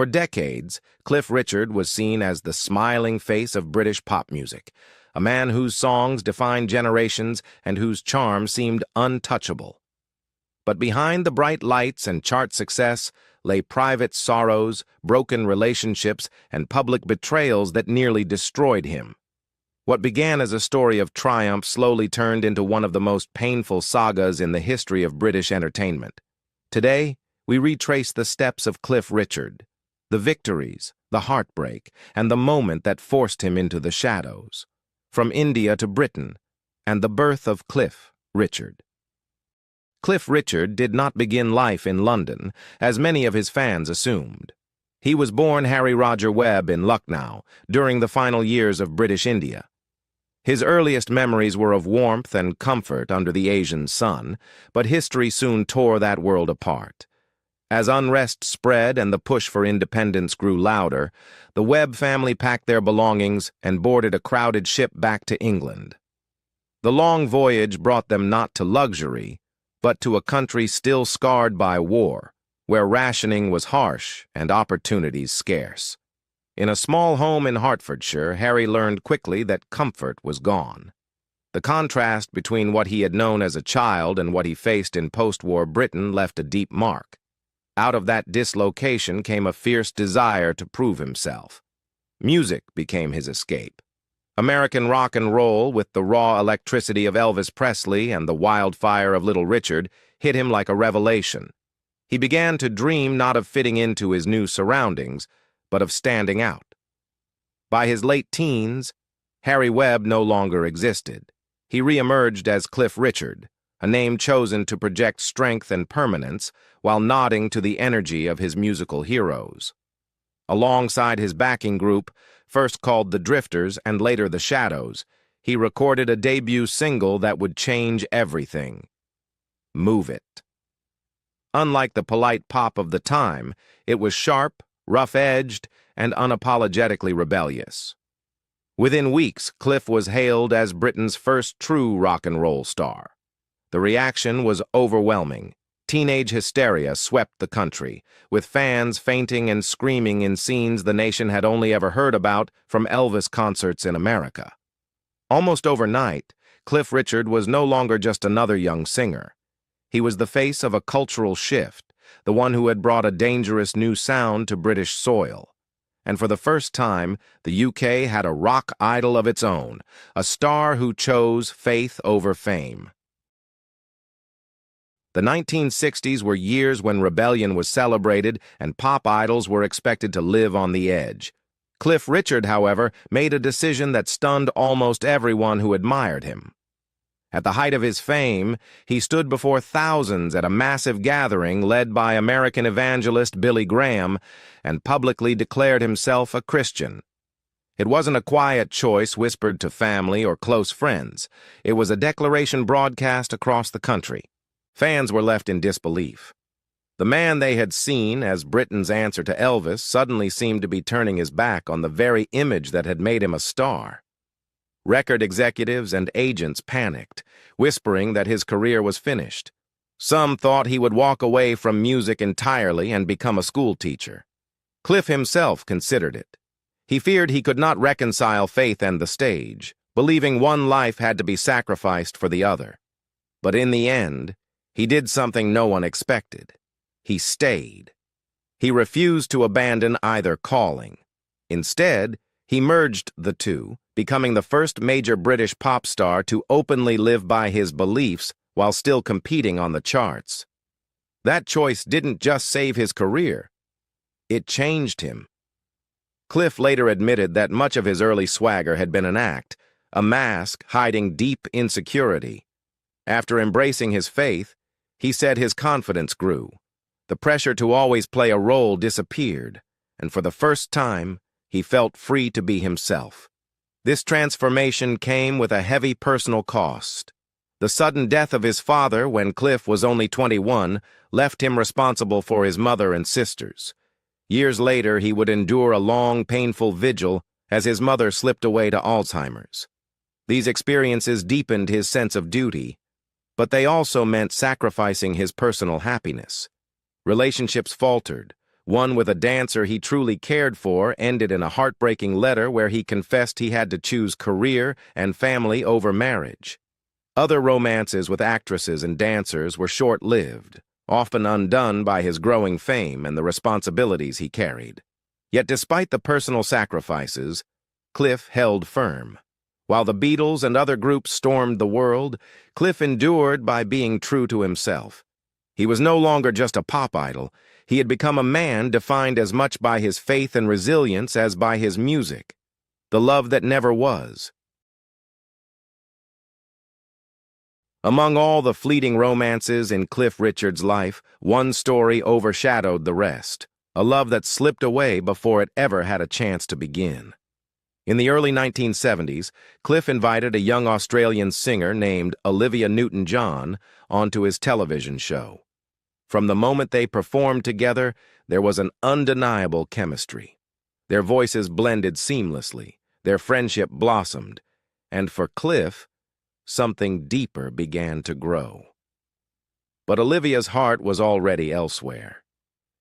For decades, Cliff Richard was seen as the smiling face of British pop music, a man whose songs defined generations and whose charm seemed untouchable. But behind the bright lights and chart success lay private sorrows, broken relationships, and public betrayals that nearly destroyed him. What began as a story of triumph slowly turned into one of the most painful sagas in the history of British entertainment. Today, we retrace the steps of Cliff Richard, the victories, the heartbreak, and the moment that forced him into the shadows. From India to Britain, and the birth of Cliff Richard. Cliff Richard did not begin life in London, as many of his fans assumed. He was born Harry Roger Webb in Lucknow during the final years of British India. His earliest memories were of warmth and comfort under the Asian sun, but history soon tore that world apart. As unrest spread and the push for independence grew louder, the Webb family packed their belongings and boarded a crowded ship back to England. The long voyage brought them not to luxury, but to a country still scarred by war, where rationing was harsh and opportunities scarce. In a small home in Hertfordshire, Harry learned quickly that comfort was gone. The contrast between what he had known as a child and what he faced in post-war Britain left a deep mark. Out of that dislocation came a fierce desire to prove himself. Music became his escape. American rock and roll, with the raw electricity of Elvis Presley and the wildfire of Little Richard, hit him like a revelation. He began to dream not of fitting into his new surroundings, but of standing out. By his late teens, Harry Webb no longer existed. He re-emerged as Cliff Richard, a name chosen to project strength and permanence while nodding to the energy of his musical heroes. Alongside his backing group, first called the Drifters and later the Shadows, he recorded a debut single that would change everything. Move It. Unlike the polite pop of the time, it was sharp, rough-edged, and unapologetically rebellious. Within weeks, Cliff was hailed as Britain's first true rock and roll star. The reaction was overwhelming. Teenage hysteria swept the country, with fans fainting and screaming in scenes the nation had only ever heard about from Elvis concerts in America. Almost overnight, Cliff Richard was no longer just another young singer. He was the face of a cultural shift, the one who had brought a dangerous new sound to British soil. And for the first time, the UK had a rock idol of its own, a star who chose faith over fame. The 1960s were years when rebellion was celebrated and pop idols were expected to live on the edge. Cliff Richard, however, made a decision that stunned almost everyone who admired him. At the height of his fame, he stood before thousands at a massive gathering led by American evangelist Billy Graham and publicly declared himself a Christian. It wasn't a quiet choice whispered to family or close friends. It was a declaration broadcast across the country. Fans were left in disbelief. The man they had seen as Britain's answer to Elvis suddenly seemed to be turning his back on the very image that had made him a star. Record executives and agents panicked, whispering that his career was finished. Some thought he would walk away from music entirely and become a schoolteacher. Cliff himself considered it. He feared he could not reconcile faith and the stage, believing one life had to be sacrificed for the other. But in the end, he did something no one expected. He stayed. He refused to abandon either calling. Instead, he merged the two, becoming the first major British pop star to openly live by his beliefs while still competing on the charts. That choice didn't just save his career. It changed him. Cliff later admitted that much of his early swagger had been an act, a mask hiding deep insecurity. After embracing his faith, he said his confidence grew. The pressure to always play a role disappeared, and for the first time, he felt free to be himself. This transformation came with a heavy personal cost. The sudden death of his father when Cliff was only 21 left him responsible for his mother and sisters. Years later, he would endure a long, painful vigil as his mother slipped away to Alzheimer's. These experiences deepened his sense of duty, but they also meant sacrificing his personal happiness. Relationships faltered, One with a dancer he truly cared for ended in a heartbreaking letter where he confessed he had to choose career and family over marriage. Other romances with actresses and dancers were short-lived, often undone by his growing fame and the responsibilities he carried. Yet despite the personal sacrifices, Cliff held firm. While the Beatles and other groups stormed the world, Cliff endured by being true to himself. He was no longer just a pop idol. He had become a man defined as much by his faith and resilience as by his music. The love that never was. Among all the fleeting romances in Cliff Richard's life, one story overshadowed the rest, a love that slipped away before it ever had a chance to begin. In the early 1970s, Cliff invited a young Australian singer named Olivia Newton-John onto his television show. From the moment they performed together, there was an undeniable chemistry. Their voices blended seamlessly, their friendship blossomed, and for Cliff, something deeper began to grow. But Olivia's heart was already elsewhere.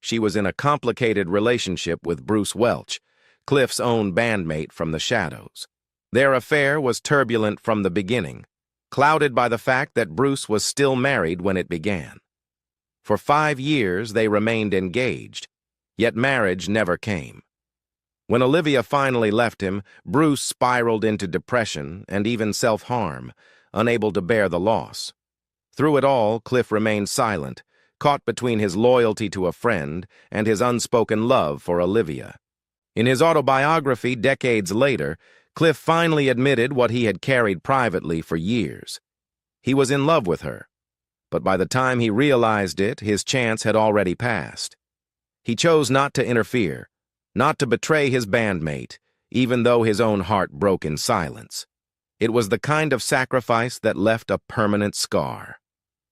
She was in a complicated relationship with Bruce Welch, Cliff's own bandmate from the Shadows. Their affair was turbulent from the beginning, clouded by the fact that Bruce was still married when it began. For 5 years they remained engaged, yet marriage never came. When Olivia finally left him, Bruce spiraled into depression and even self-harm, unable to bear the loss. Through it all, Cliff remained silent, caught between his loyalty to a friend and his unspoken love for Olivia. In his autobiography decades later, Cliff finally admitted what he had carried privately for years. He was in love with her, but by the time he realized it, his chance had already passed. He chose not to interfere, not to betray his bandmate, even though his own heart broke in silence. It was the kind of sacrifice that left a permanent scar.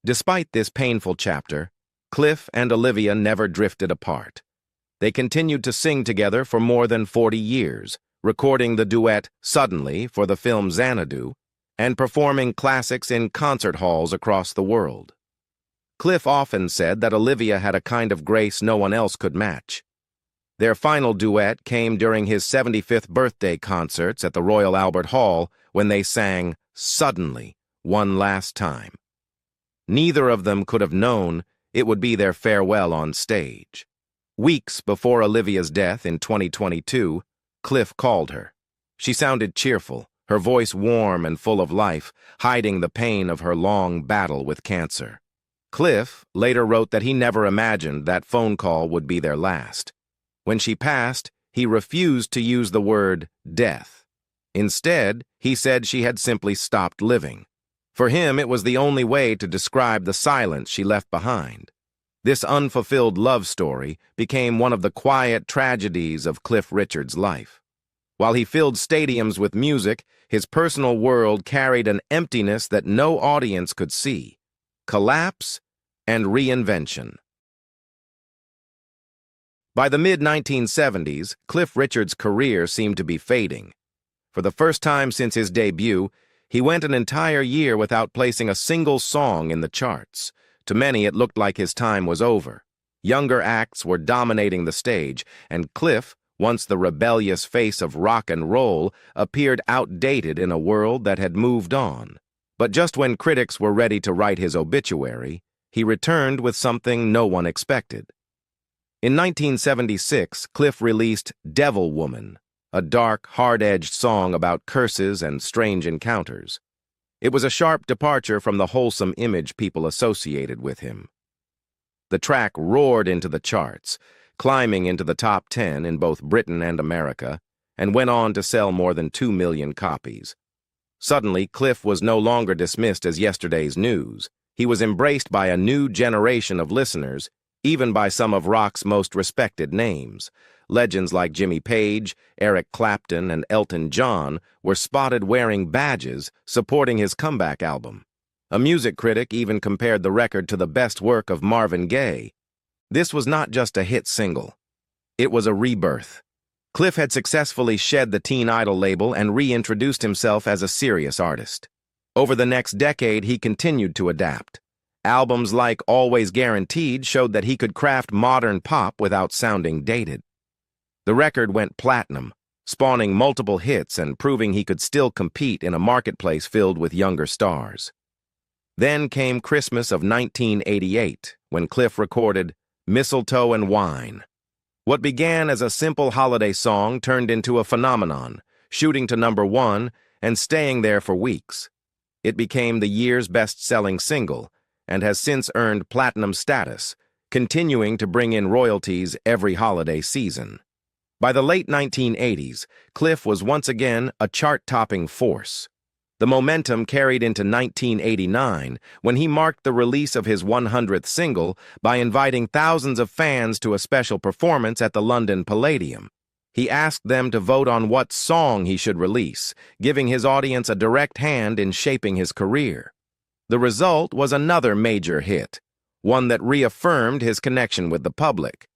Despite this painful chapter, Cliff and Olivia never drifted apart. They continued to sing together for more than 40 years, recording the duet Suddenly for the film Xanadu, and performing classics in concert halls across the world. Cliff often said that Olivia had a kind of grace no one else could match. Their final duet came during his 75th birthday concerts at the Royal Albert Hall when they sang Suddenly, one last time. Neither of them could have known it would be their farewell on stage. Weeks before Olivia's death in 2022, Cliff called her. She sounded cheerful, her voice warm and full of life, hiding the pain of her long battle with cancer. Cliff later wrote that he never imagined that phone call would be their last. When she passed, he refused to use the word death. Instead, he said she had simply stopped living. For him, it was the only way to describe the silence she left behind. This unfulfilled love story became one of the quiet tragedies of Cliff Richard's life. While he filled stadiums with music, his personal world carried an emptiness that no audience could see: collapse and reinvention. By the mid-1970s, Cliff Richard's career seemed to be fading. For the first time since his debut, he went an entire year without placing a single song in the charts. To many, it looked like his time was over. Younger acts were dominating the stage, and Cliff, once the rebellious face of rock and roll, appeared outdated in a world that had moved on. But just when critics were ready to write his obituary, he returned with something no one expected. In 1976, Cliff released Devil Woman, a dark, hard-edged song about curses and strange encounters. It was a sharp departure from the wholesome image people associated with him. The track roared into the charts, climbing into the top 10 in both Britain and America, and went on to sell more than 2 million copies. Suddenly, Cliff was no longer dismissed as yesterday's news. He was embraced by a new generation of listeners, even by some of rock's most respected names. Legends like Jimmy Page, Eric Clapton, and Elton John were spotted wearing badges supporting his comeback album. A music critic even compared the record to the best work of Marvin Gaye. This was not just a hit single. It was a rebirth. Cliff had successfully shed the teen idol label and reintroduced himself as a serious artist. Over the next decade, he continued to adapt. Albums like Always Guaranteed showed that he could craft modern pop without sounding dated. The record went platinum, spawning multiple hits and proving he could still compete in a marketplace filled with younger stars. Then came Christmas of 1988, when Cliff recorded Mistletoe and Wine. What began as a simple holiday song turned into a phenomenon, shooting to #1 and staying there for weeks. It became the year's best-selling single and has since earned platinum status, continuing to bring in royalties every holiday season. By the late 1980s, Cliff was once again a chart-topping force. The momentum carried into 1989 when he marked the release of his 100th single by inviting thousands of fans to a special performance at the London Palladium. He asked them to vote on what song he should release, giving his audience a direct hand in shaping his career. The result was another major hit, one that reaffirmed his connection with the public.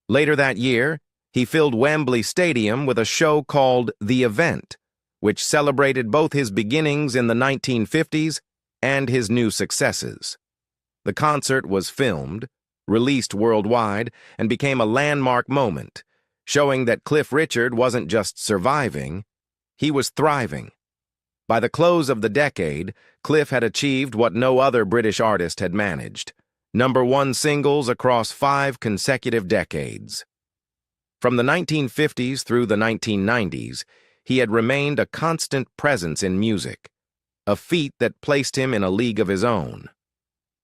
Later that year, he filled Wembley Stadium with a show called The Event, which celebrated both his beginnings in the 1950s and his new successes. The concert was filmed, released worldwide, and became a landmark moment, showing that Cliff Richard wasn't just surviving, he was thriving. By the close of the decade, Cliff had achieved what no other British artist had managed: #1 singles across 5 consecutive decades. From the 1950s through the 1990s, he had remained a constant presence in music, a feat that placed him in a league of his own.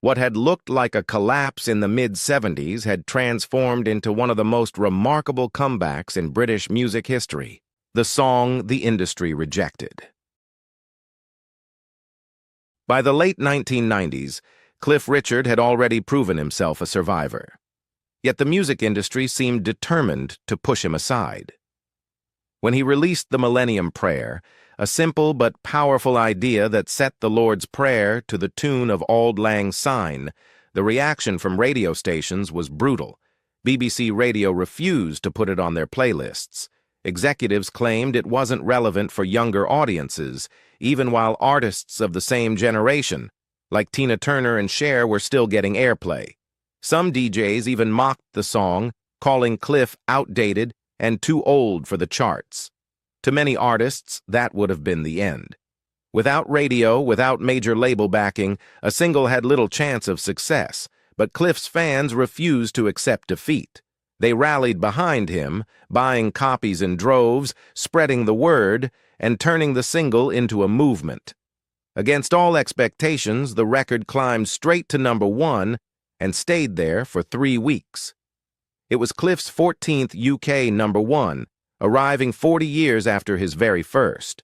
What had looked like a collapse in the mid-70s had transformed into one of the most remarkable comebacks in British music history, the song the industry rejected. By the late 1990s, Cliff Richard had already proven himself a survivor. Yet the music industry seemed determined to push him aside. When he released the Millennium Prayer, a simple but powerful idea that set the Lord's Prayer to the tune of Auld Lang Syne, the reaction from radio stations was brutal. BBC Radio refused to put it on their playlists. Executives claimed it wasn't relevant for younger audiences, even while artists of the same generation, like Tina Turner and Cher, were still getting airplay. Some DJs even mocked the song, calling Cliff outdated and too old for the charts. To many artists, that would have been the end. Without radio, without major label backing, a single had little chance of success, but Cliff's fans refused to accept defeat. They rallied behind him, buying copies in droves, spreading the word, and turning the single into a movement. Against all expectations, the record climbed straight to #1 and stayed there for 3 weeks. It was Cliff's 14th UK #1, arriving 40 years after his very first.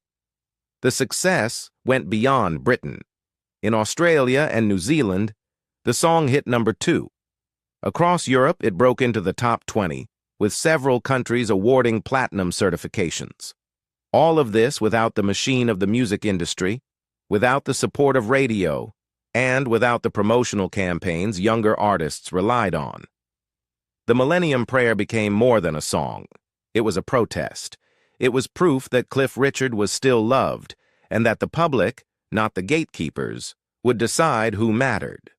The success went beyond Britain. In Australia and New Zealand, the song hit #2. Across Europe, it broke into the top 20, with several countries awarding platinum certifications. All of this without the machine of the music industry, without the support of radio, and without the promotional campaigns younger artists relied on. The Millennium Prayer became more than a song. It was a protest. It was proof that Cliff Richard was still loved, and that the public, not the gatekeepers, would decide who mattered.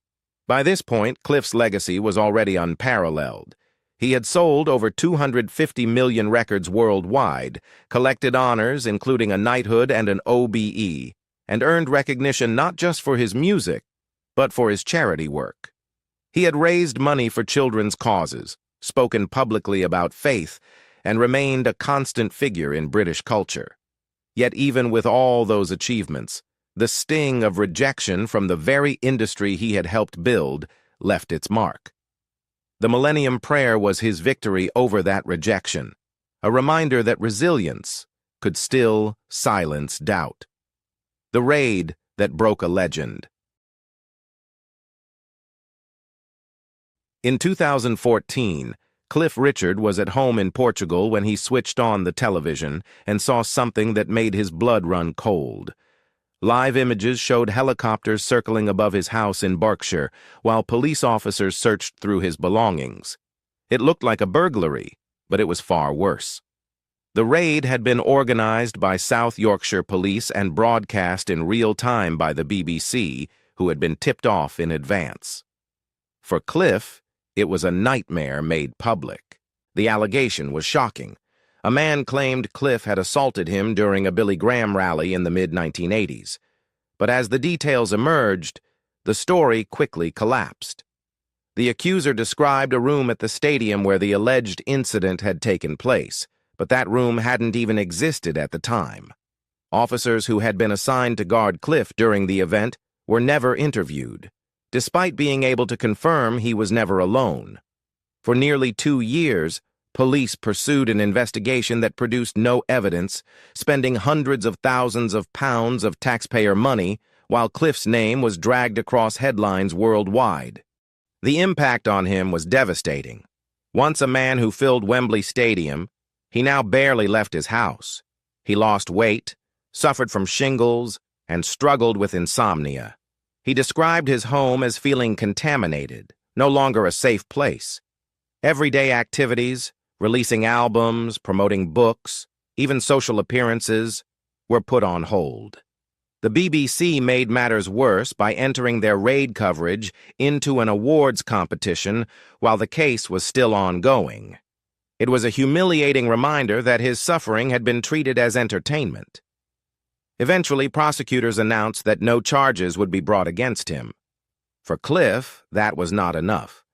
By this point, Cliff's legacy was already unparalleled. He had sold over 250 million records worldwide, collected honors including a knighthood and an OBE, and earned recognition not just for his music, but for his charity work. He had raised money for children's causes, spoken publicly about faith, and remained a constant figure in British culture. Yet even with all those achievements, the sting of rejection from the very industry he had helped build left its mark. The Millennium Prayer was his victory over that rejection, a reminder that resilience could still silence doubt. The raid that broke a legend. In 2014, Cliff Richard was at home in Portugal when he switched on the television and saw something that made his blood run cold. Live images showed helicopters circling above his house in Berkshire, while police officers searched through his belongings. It looked like a burglary, but it was far worse. The raid had been organized by South Yorkshire Police and broadcast in real time by the BBC, who had been tipped off in advance. For Cliff, it was a nightmare made public. The allegation was shocking. A man claimed Cliff had assaulted him during a Billy Graham rally in the mid-1980s. But as the details emerged, the story quickly collapsed. The accuser described a room at the stadium where the alleged incident had taken place, but that room hadn't even existed at the time. Officers who had been assigned to guard Cliff during the event were never interviewed, despite being able to confirm he was never alone. For nearly 2 years, police pursued an investigation that produced no evidence, spending hundreds of thousands of pounds of taxpayer money while Cliff's name was dragged across headlines worldwide. The impact on him was devastating. Once a man who filled Wembley Stadium, he now barely left his house. He lost weight, suffered from shingles, and struggled with insomnia. He described his home as feeling contaminated, no longer a safe place. Everyday activities, releasing albums, promoting books, even social appearances, were put on hold. The BBC made matters worse by entering their raid coverage into an awards competition while the case was still ongoing. It was a humiliating reminder that his suffering had been treated as entertainment. Eventually, prosecutors announced that no charges would be brought against him. For Cliff, that was not enough.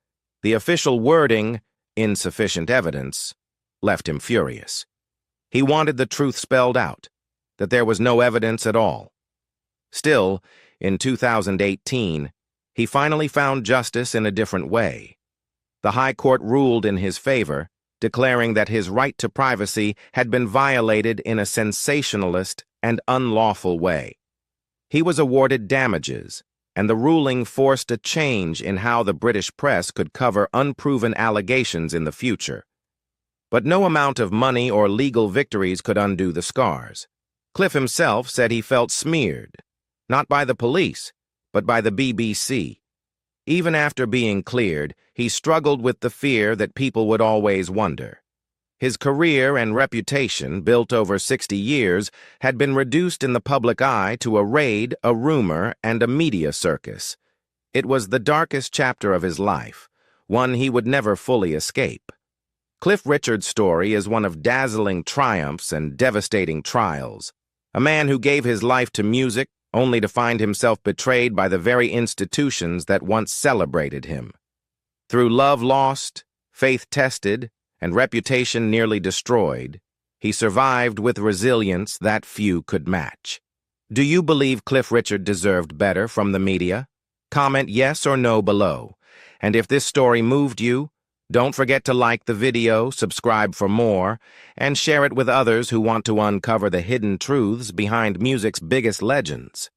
The official wording, insufficient evidence, left him furious. He wanted the truth spelled out, that there was no evidence at all. Still, in 2018, he finally found justice in a different way. The High Court ruled in his favor, declaring that his right to privacy had been violated in a sensationalist and unlawful way. He was awarded damages, and the ruling forced a change in how the British press could cover unproven allegations in the future. But no amount of money or legal victories could undo the scars. Cliff himself said he felt smeared, not by the police, but by the BBC. Even after being cleared, he struggled with the fear that people would always wonder. His career and reputation, built over 60 years, had been reduced in the public eye to a raid, a rumor, and a media circus. It was the darkest chapter of his life, one he would never fully escape. Cliff Richard's story is one of dazzling triumphs and devastating trials. A man who gave his life to music, only to find himself betrayed by the very institutions that once celebrated him. Through love lost, faith tested, and reputation nearly destroyed, he survived with resilience that few could match. Do you believe Cliff Richard deserved better from the media? Comment yes or no below. And if this story moved you, don't forget to like the video, subscribe for more, and share it with others who want to uncover the hidden truths behind music's biggest legends.